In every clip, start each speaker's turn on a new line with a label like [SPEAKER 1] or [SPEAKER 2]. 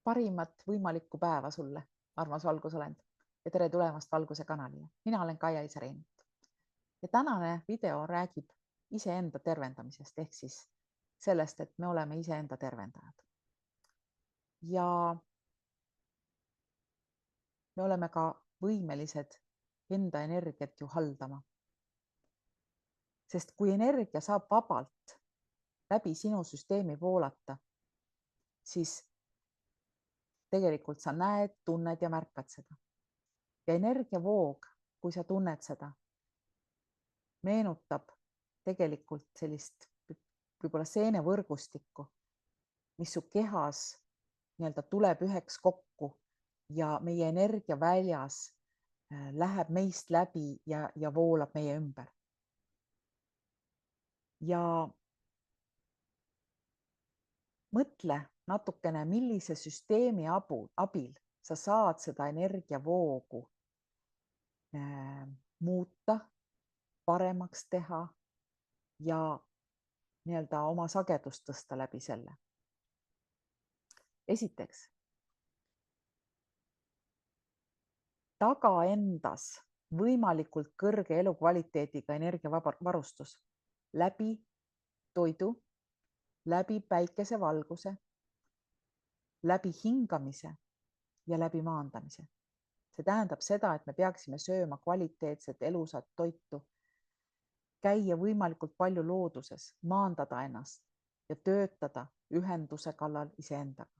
[SPEAKER 1] parimat võimalikku päeva sulle, armas valgusolend, ja tere tulemast Valguse kanalile. Mina olen Kaia Isareinut ja tänane video räägib iseenda tervendamisest ehk siis sellest, et me oleme iseenda tervendajad. Ja me oleme ka võimelised enda energiat ju haldama. Sest kui energia saab vabalt läbi sinu süsteemi voolata, siis tegelikult sa näed, tunned ja märkad seda. Ja energiavoog, kui sa tunned seda, meenutab tegelikult sellist võib-olla seenevõrgustikku, mis su kehas nii-öelda tuleb üheks kokku ja meie energia väljas läheb meist läbi ja voolab meie ümber. Ja mõtle natukene, millise süsteemi abil sa saad seda energiavoogu muuta, paremaks teha ja nii-öelda oma sagedust tõsta läbi selle. Esiteks, taga endas võimalikult kõrge elukvaliteediga energiavarustus läbi toidu, läbi päikesevalguse, läbi hingamise ja läbi maandamise. See tähendab seda, et me peaksime sööma kvaliteetset elusat toitu, käia võimalikult palju looduses, maandada ennast ja töötada ühenduse kallal iseendaga.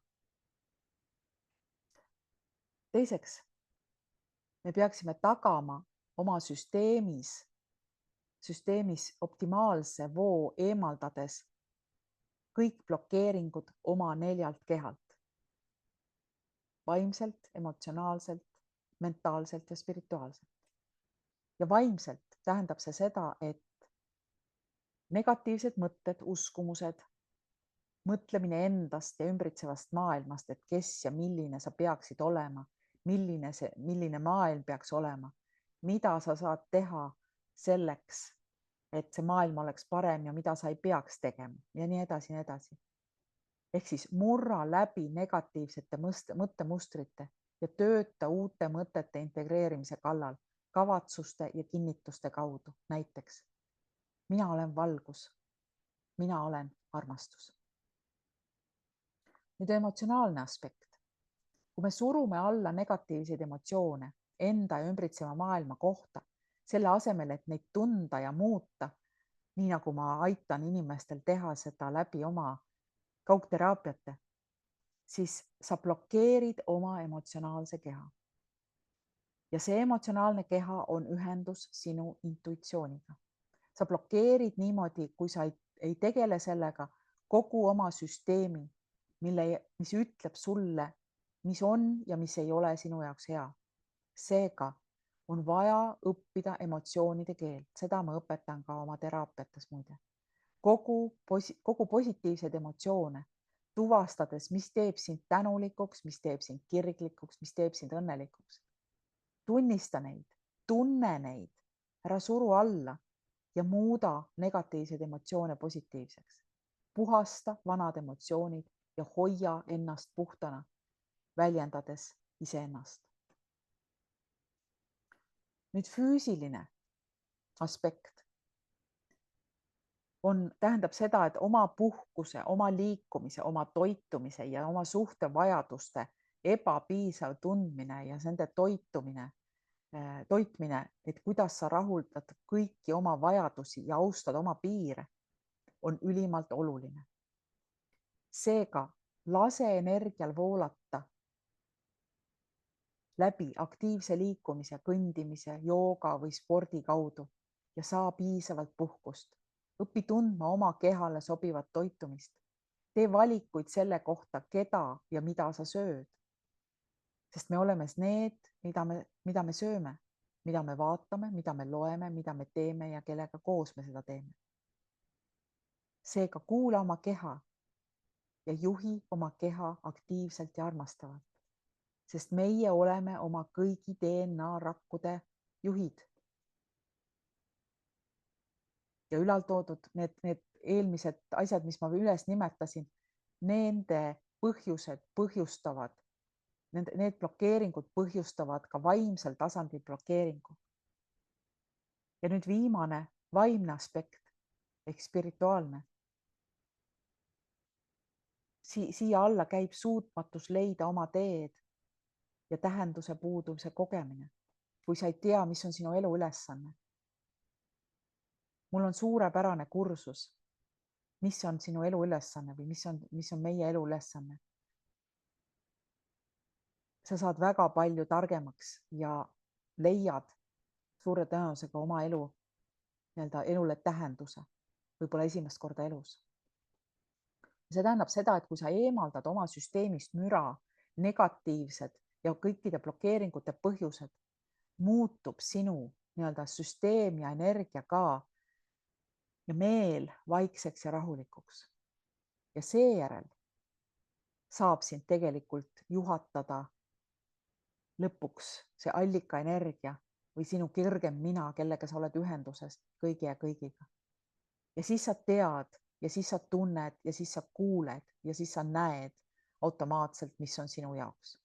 [SPEAKER 1] Teiseks, me peaksime tagama oma süsteemis optimaalse voo eemaldades kõik blokeeringud oma 4 kehalt. Vaimselt, emotsionaalselt, mentaalselt ja spirituaalselt. Ja vaimselt tähendab see seda, et negatiivsed mõtted, uskumused, mõtlemine endast ja ümbritsevast maailmast, et kes ja milline sa peaksid olema, milline maailm peaks olema, mida sa saad teha selleks, et see maailm oleks parem ja mida sa ei peaks tegema ja nii edasi, nii edasi. Ehk siis murra läbi negatiivsete mõttemustrite ja tööta uute mõtete integreerimise kallal, kavatsuste ja kinnituste kaudu. Näiteks, mina olen valgus, mina olen armastus. Nüüd emotsionaalne aspekt. Kui me surume alla negatiivseid emotsioone enda ja ümbritseva maailma kohta, selle asemel, et neid tunda ja muuta, nii nagu ma aitan inimestel teha seda läbi oma kaugteraapiate, siis sa blokeerid oma emotsionaalse keha. Ja see emotsionaalne keha on ühendus sinu intuitsiooniga. Sa blokeerid niimoodi, kui sa ei tegele sellega, kogu oma süsteemi, mis ütleb sulle, mis on ja mis ei ole sinu jaoks hea. Seega on vaja õppida emotsioonide keelt. Seda ma õpetan ka oma teraapiates muide. Kogu positiivseid emotsioone tuvastades, mis teeb sind tänulikuks, mis teeb sind kirglikuks, mis teeb sind õnnelikuks. Tunnista neid, tunne neid, ära suru alla ja muuda negatiivseid emotsioone positiivseks. Puhasta vanad emotsioonid ja hoia ennast puhtana, väljendades iseennast. Nüüd füüsiline aspekt tähendab seda, et oma puhkuse, oma liikumise, oma toitumise ja oma suhtevajaduste ebapiisav tundmine ja nende toitmine, et kuidas sa rahuldad kõiki oma vajadusi ja austad oma piire, on ülimalt oluline. Seega lase energial voolata läbi aktiivse liikumise, kõndimise, jooga või spordi kaudu ja saa piisavalt puhkust. Õpi tundma oma kehale sobivat toitumist. Tee valikuid selle kohta, keda ja mida sa sööd. Sest me oleme need, mida me sööme, mida me vaatame, mida me loeme, mida me teeme ja kellega koos me seda teeme. Seega kuula oma keha ja juhi oma keha aktiivselt ja armastavalt. Sest meie oleme oma kõigi DNA rakkude juhid. Ja ülaltoodud need eelmised asjad, mis ma üles nimetasin, nende põhjused põhjustavad, need blokeeringud põhjustavad ka vaimsel tasandil blokeeringu. Ja nüüd viimane, vaimne aspekt ehk spirituaalne. Siia alla käib suutmatus leida oma teed ja tähenduse puudumise kogemine, kui sa ei tea, mis on sinu elu ülesanne. Mul on suurepärane kursus, mis on sinu elu ülesanne või mis on meie elu ülesanne. Sa saad väga palju targemaks ja leiad suure tõenäosusega oma elule tähenduse, võib-olla esimest korda elus. See tähendab seda, et kui sa eemaldad oma süsteemist müra, negatiivsed ja kõikide blokeeringute põhjused, muutub sinu süsteem ja energia ka ja meel vaikseks ja rahulikuks. Ja seejärel saab sind tegelikult juhatada lõpuks see allika energia või sinu kõrgem mina, kellega sa oled ühenduses kõigi ja kõigiga. Ja siis sa tead ja siis sa tunned ja siis sa kuuled ja siis sa näed automaatselt, mis on sinu jaoks.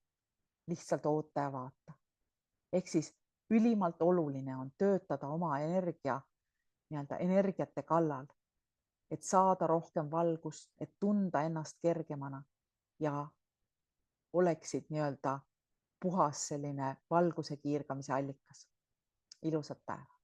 [SPEAKER 1] Lihtsalt oota ja vaata. Ehk siis ülimalt oluline on töötada oma energiate kallal, et saada rohkem valgust, et tunda ennast kergemana ja oleksid puhas selline valguse kiirgamise allikas. Ilusat päeva!